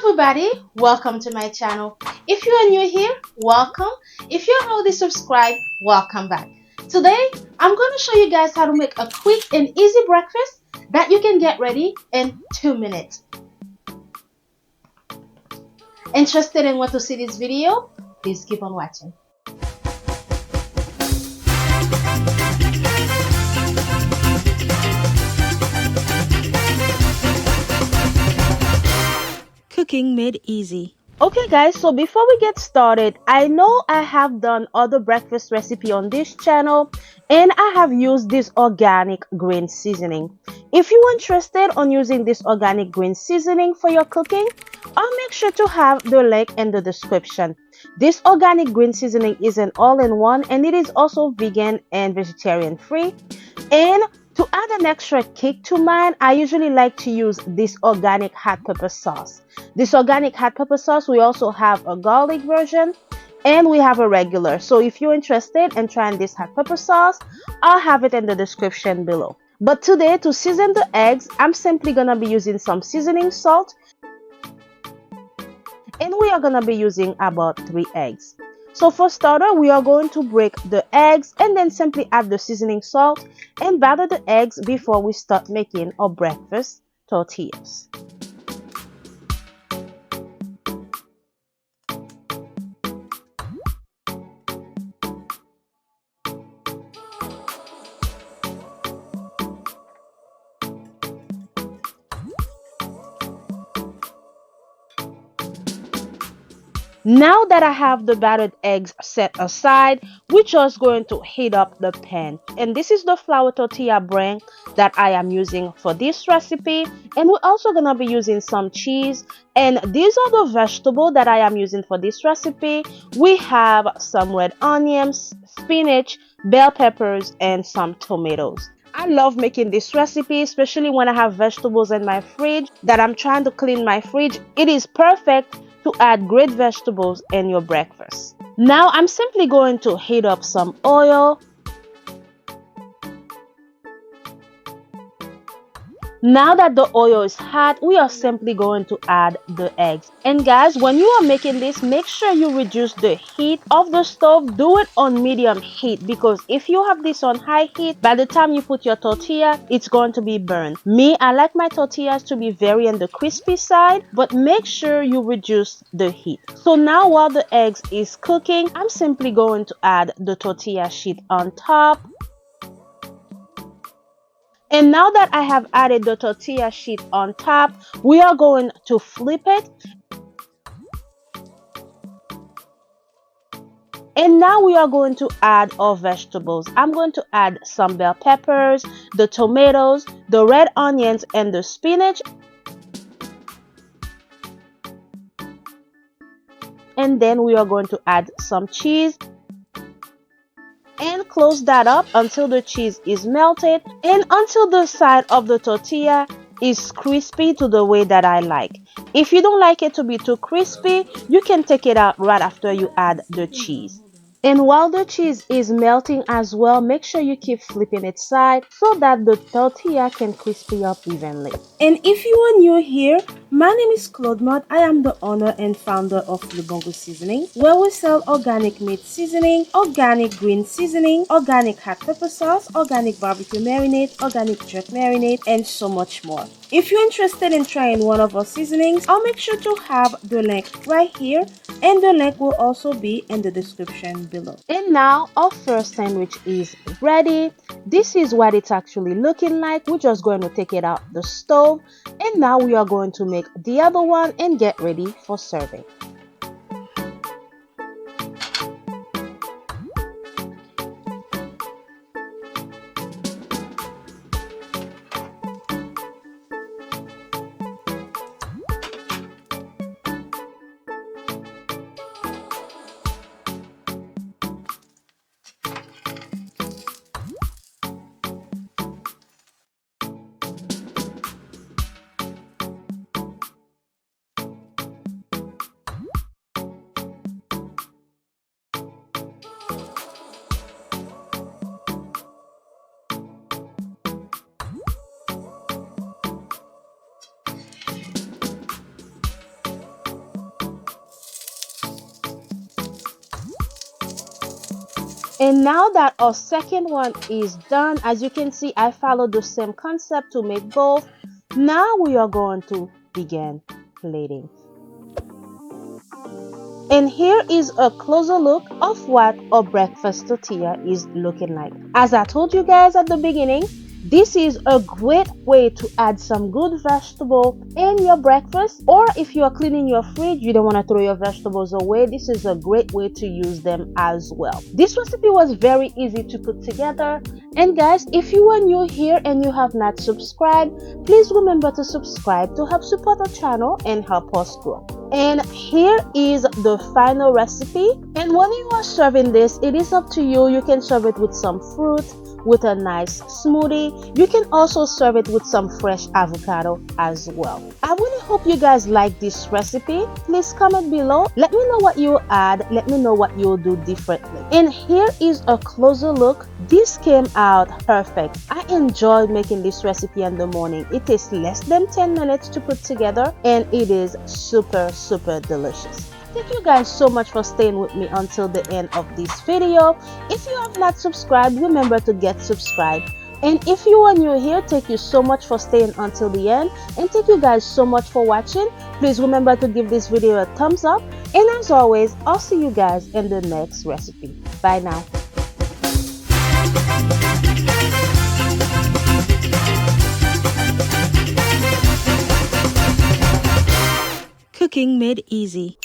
everybody, welcome to my channel. If you are new here, welcome. If you're already subscribed, welcome back. Today I'm going to show you guys how to make a quick and easy breakfast that you can get ready in 2 minutes. Interested in what to see this video? Please keep on watching. Cooking made easy. Okay guys, so before we get started, I know I have done other breakfast recipe on this channel and I have used this organic green seasoning. If you're interested on using this organic green seasoning for your cooking, I'll make sure to have the link in the description. This organic green seasoning is an all-in-one and it is also vegan and vegetarian free. And to add an extra kick to mine, I usually like to use this organic hot pepper sauce. This organic hot pepper sauce, we also have a garlic version and we have a regular. So if you're interested in trying this hot pepper sauce, I'll have it in the description below. But today, to season the eggs, I'm simply gonna be using some seasoning salt and we are gonna be using about 3 eggs. So for starter, we are going to break the eggs and then simply add the seasoning salt and batter the eggs before we start making our breakfast tortillas. Now that I have the battered eggs set aside, we're just going to heat up the pan. And this is the flour tortilla brand that I am using for this recipe. And we're also going to be using some cheese. And these are the vegetables that I am using for this recipe. We have some red onions, spinach, bell peppers, and some tomatoes. I love making this recipe, especially when I have vegetables in my fridge that I'm trying to clean my fridge. It is perfect to add great vegetables in your breakfast. Now I'm simply going to heat up some oil. Now that the oil is hot, we are simply going to add the eggs. And guys, when you are making this, make sure you reduce the heat of the stove. Do it on medium heat because if you have this on high heat, by the time you put your tortilla, it's going to be burned. Me, I like my tortillas to be very on the crispy side, but make sure you reduce the heat. So now while the eggs is cooking, I'm simply going to add the tortilla sheet on top. And now that I have added the tortilla sheet on top, we are going to flip it. And now we are going to add our vegetables. I'm going to add some bell peppers, the tomatoes, the red onions, and the spinach. And then we are going to add some cheese. And close that up until the cheese is melted and until the side of the tortilla is crispy to the way that I like. If you don't like it to be too crispy, you can take it out right after you add the cheese. And while the cheese is melting as well, make sure you keep flipping it side so that the tortilla can crispy up evenly. And if you are new here, my name is Claude Mott. I am the owner and founder of Lebongo Seasoning, where we sell organic meat seasoning, organic green seasoning, organic hot pepper sauce, organic barbecue marinade, organic jerk marinade, and so much more. If you're interested in trying one of our seasonings, I'll make sure to have the link right here, and the link will also be in the description below. And now our first sandwich is ready. This is what it's actually looking like. We're just going to take it out the stove, and now we are going to make the other one and get ready for serving. And now that our second one is done, as you can see, I followed the same concept to make both. Now we are going to begin plating. And here is a closer look of what our breakfast tortilla is looking like. As I told you guys at the beginning, this is a great way to add some good vegetable in your breakfast, or if you are cleaning your fridge, you don't want to throw your vegetables away, this is a great way to use them as well. This recipe was very easy to put together. And guys, if you are new here and you have not subscribed, please remember to subscribe to help support our channel and help us grow. And here is the final recipe. And when you are serving this, it is up to you. You can serve it with some fruit, with a nice smoothie. You can also serve it with some fresh avocado as well. I really hope you guys like this recipe. Please comment below. Let me know what you add. Let me know what you'll do differently. And here is a closer look. This came out perfect. I enjoyed making this recipe in the morning. It takes less than 10 minutes to put together and it is super delicious. Thank you guys so much for staying with me until the end of this video. If you have not subscribed, remember to get subscribed. And if you are new here, thank you so much for staying until the end. And thank you guys so much for watching. Please remember to give this video a thumbs up. And as always, I'll see you guys in the next recipe. Bye now. Cooking made easy.